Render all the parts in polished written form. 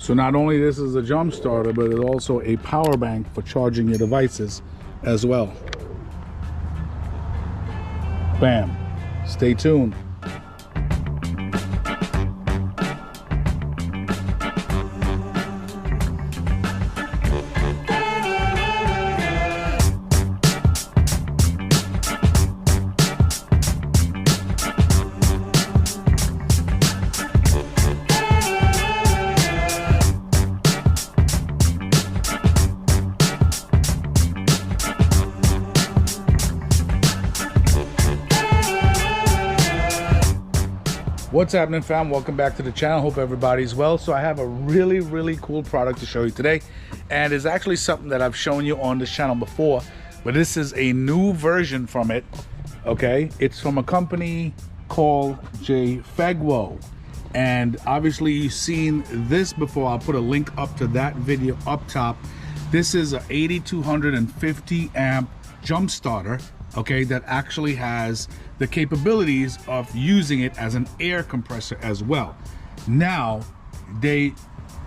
So not only this is a jump starter, but it's also a power bank for charging your devices as well. Bam. Stay tuned. What's happening, fam? Welcome back to the channel. Hope everybody's well. So I have a really cool product to show you today, and it's actually something that I've shown you on this channel before, but this is a new version from it. Okay, it's from a company called ATGFOX, and obviously you've seen this before. I'll put a link up to that video up top. This is a 8250 amp jump starter, okay, that actually has the capabilities of using it as an air compressor as well. Now they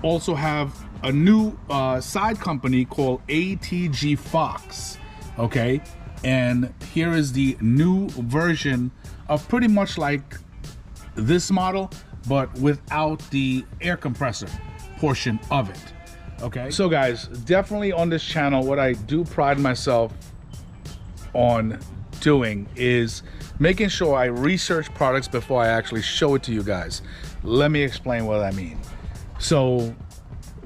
also have a new side company called ATGFOX, okay, and here is the new version of pretty much like this model, but without the air compressor portion of it. Okay, so guys, definitely on this channel, what I do pride myself on doing is making sure I research products before I actually show it to you guys. Let me explain what I mean. So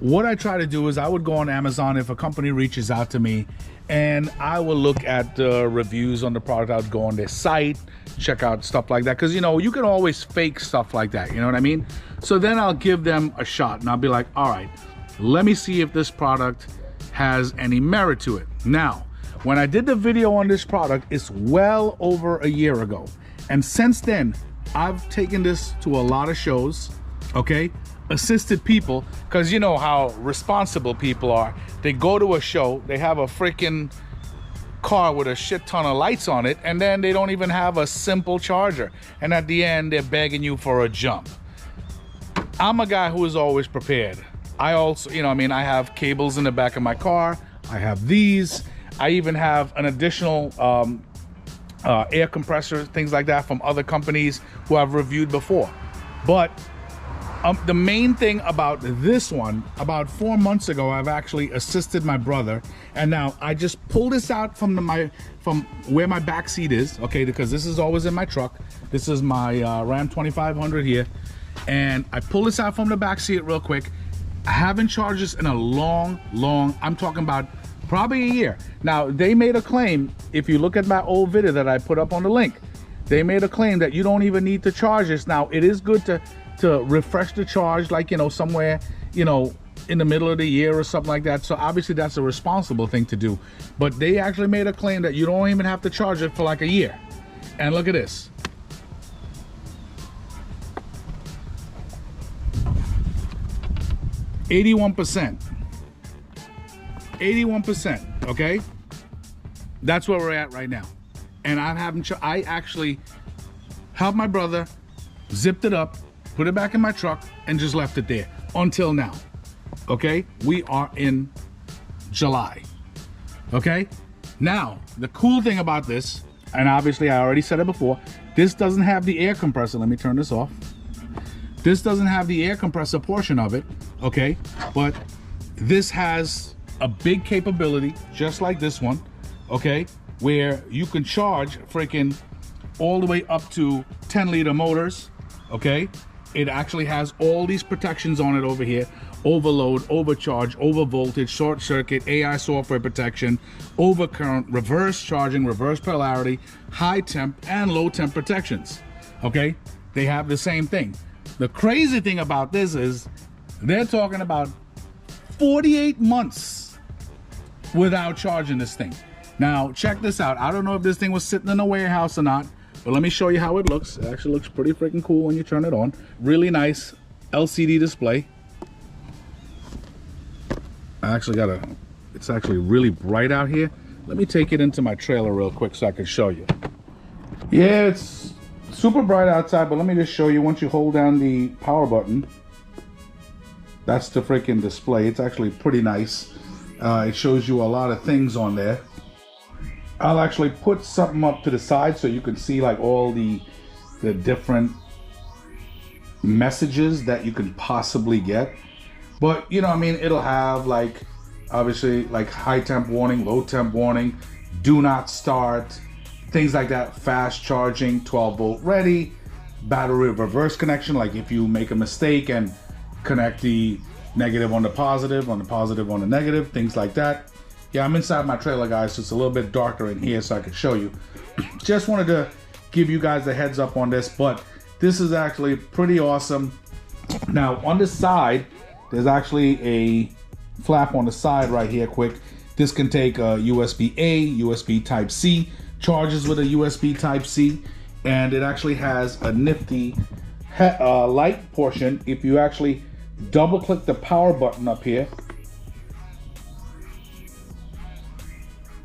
what I try to do is I would go on Amazon if a company reaches out to me, and I will look at the reviews on the product. I would go on their site, check out stuff like that, because you know, you can always fake stuff like that, you know what I mean? So then I'll give them a shot and I'll be like, all right, let me see if this product has any merit to it. Now, when I did the video on this product, it's well over a year ago. And since then, I've taken this to a lot of shows, okay? Assisted people, because you know how responsible people are. They go to a show, they have a freaking car with a shit ton of lights on it, and then they don't even have a simple charger. And at the end, they're begging you for a jump. I'm a guy who is always prepared. I also, you know, I mean, I have cables in the back of my car. I have these. I even have an additional air compressor, things like that from other companies who I've reviewed before. But the main thing about this one, about 4 months ago, I've actually assisted my brother, and now I just pulled this out from where my back seat is, okay, because this is always in my truck. This is my Ram 2500 here, and I pull this out from the back seat real quick. I haven't charged this in a long, I'm talking about probably a year. Now, they made a claim, if you look at my old video that I put up on the link, they made a claim that you don't even need to charge this. Now, it is good to refresh the charge, like, you know, somewhere, you know, in the middle of the year or something like that. So obviously that's a responsible thing to do. But they actually made a claim that you don't even have to charge it for like a year. And look at this. %81%, okay? That's where we're at right now. And I actually helped my brother, zipped it up, put it back in my truck, and just left it there until now, okay? We are in July, okay? Now, the cool thing about this, and obviously I already said it before, this doesn't have the air compressor. Let me turn this off. This doesn't have the air compressor portion of it, okay? But this has a big capability, just like this one, okay? Where you can charge freaking all the way up to 10-liter motors, okay? It actually has all these protections on it over here: overload, overcharge, overvoltage, short circuit, AI software protection, overcurrent, reverse charging, reverse polarity, high temp and low temp protections, okay? They have the same thing. The crazy thing about this is they're talking about 48 months without charging this thing. Now, check this out. I don't know if this thing was sitting in a warehouse or not, but let me show you how it looks. It actually looks pretty freaking cool when you turn it on. Really nice LCD display. It's actually really bright out here. Let me take it into my trailer real quick so I can show you. Yeah, it's – super bright outside, but let me just show you. Once you hold down the power button, That's the freaking display. It's actually pretty nice. It shows you a lot of things on there. I'll actually put something up to the side so you can see like all the different messages that you can possibly get. But you know, I mean, it'll have like obviously like high temp warning, low temp warning, do not start, things like that, fast charging, 12 volt ready, battery reverse connection, like if you make a mistake and connect the negative on the positive, on the negative, things like that. Yeah, I'm inside my trailer, guys, so it's a little bit darker in here so I can show you. Just wanted to give you guys a heads up on this, but this is actually pretty awesome. Now on the side, there's actually a flap on the side right here, quick. This can take a USB-A, USB Type-C, charges with a USB Type-C, and it actually has a nifty light portion. If you actually double click the power button up here,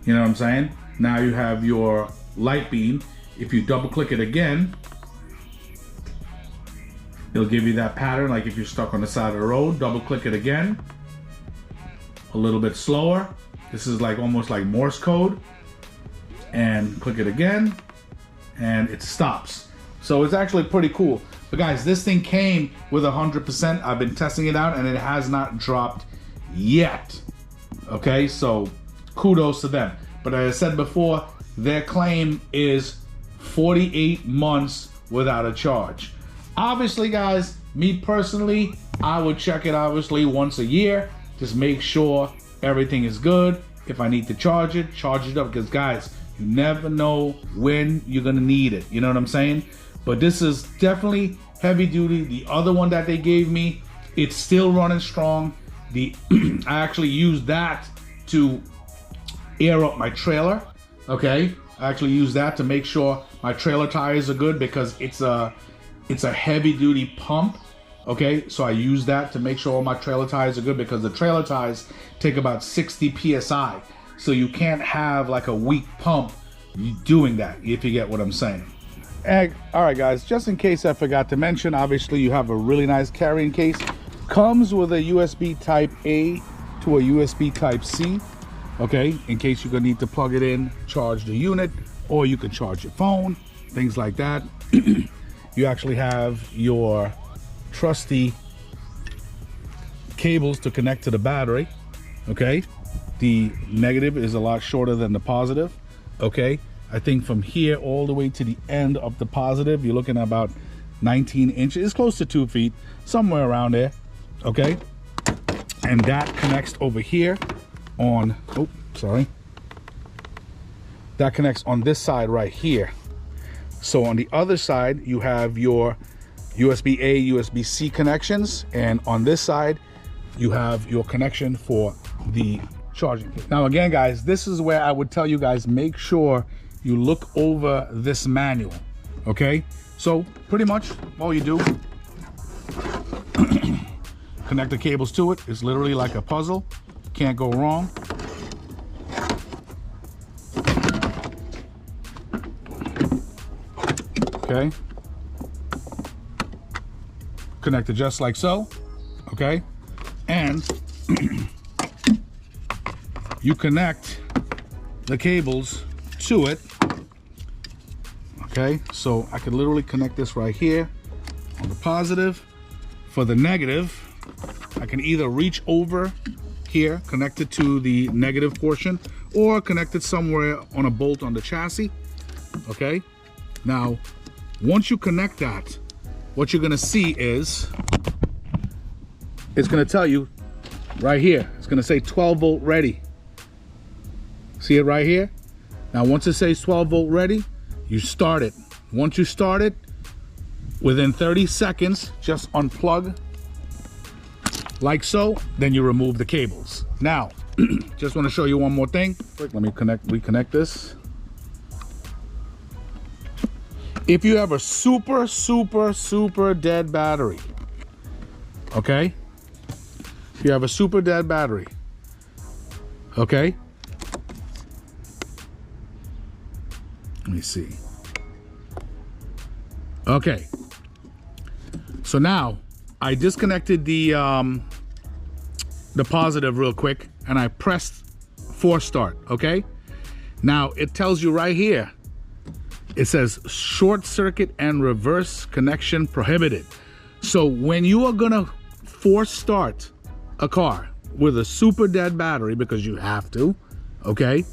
you know what I'm saying? Now you have your light beam. If you double click it again, it'll give you that pattern, like if you're stuck on the side of the road. Double click it again, a little bit slower. This is like almost like Morse code. And click it again, and it stops. So it's actually pretty cool. But guys, this thing came with 100%. I've been testing it out and it has not dropped yet. Okay, so kudos to them. But as I said before, their claim is 48 months without a charge. Obviously, guys, me personally, I would check it obviously once a year. Just make sure everything is good. If I need to charge it up, because guys, you never know when you're gonna need it. You know what I'm saying? But this is definitely heavy duty. The other one that they gave me, it's still running strong. I actually used that to air up my trailer. Okay, I actually use that to make sure my trailer tires are good, because it's a heavy duty pump. Okay, so I use that to make sure all my trailer tires are good, because the trailer tires take about 60 PSI. So you can't have like a weak pump doing that, if you get what I'm saying. And, all right, guys, just in case I forgot to mention, obviously you have a really nice carrying case. Comes with a USB Type A to a USB Type C. Okay, in case you're gonna need to plug it in, charge the unit, or you can charge your phone, things like that. You actually have your trusty cables to connect to the battery. Okay, the negative is a lot shorter than the positive. Okay, I think from here all the way to the end of the positive, you're looking at about 19 inches. It's close to 2 feet, somewhere around there. Okay, and that connects over here on, oh, sorry. That connects on this side right here. So on the other side, you have your USB-A, USB-C connections, and on this side, you have your connection for the charging. Now again, guys, this is where I would tell you guys, make sure you look over this manual, okay? So pretty much all you do, connect the cables to it. It's literally like a puzzle. Can't go wrong. Okay. Connect it just like so. Okay. And you connect the cables to it. Okay. So I could literally connect this right here on the positive. For the negative, I can either reach over here, connect it to the negative portion, or connect it somewhere on a bolt on the chassis. Okay. Now, once you connect that, what you're gonna see is, it's gonna tell you right here, it's gonna say 12 volt ready. See it right here? Now, once it says 12 volt ready, you start it. Once you start it, within 30 seconds, just unplug like so, then you remove the cables. Now, just wanna show you one more thing. Let me reconnect this. If you have a super dead battery, okay? If you have a super dead battery, okay? Let me see. Okay. So now I disconnected the the positive real quick and I pressed force start, okay? Now it tells you right here, it says short circuit and reverse connection prohibited. So when you are gonna force start a car with a super dead battery, because you have to, okay?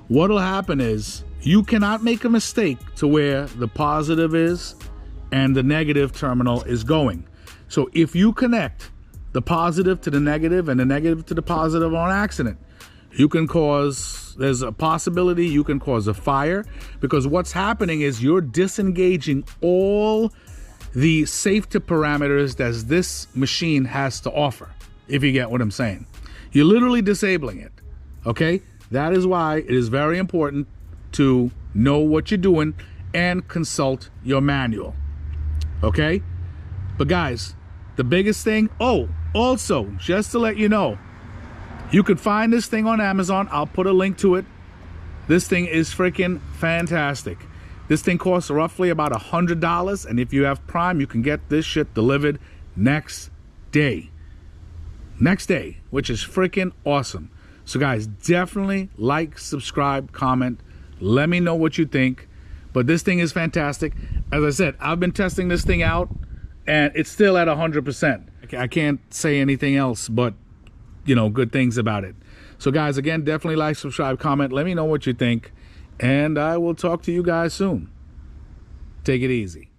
What'll happen is you cannot make a mistake to where the positive is and the negative terminal is going. So if you connect the positive to the negative and the negative to the positive on accident, you can cause, there's a possibility you can cause a fire, because what's happening is you're disengaging all the safety parameters that this machine has to offer, if you get what I'm saying. You're literally disabling it, okay? That is why it is very important to know what you're doing and consult your manual, okay? But guys, the biggest thing, oh, also, just to let you know, you can find this thing on Amazon. I'll put a link to it. This thing is freaking fantastic. This thing costs roughly about $100, and if you have Prime, you can get this shit delivered next day. Next day, which is freaking awesome. So guys, definitely like, subscribe, comment. Let me know what you think. But this thing is fantastic. As I said, I've been testing this thing out, and it's still at 100%. I can't say anything else but, you know, good things about it. So guys, again, definitely like, subscribe, comment. Let me know what you think, and I will talk to you guys soon. Take it easy.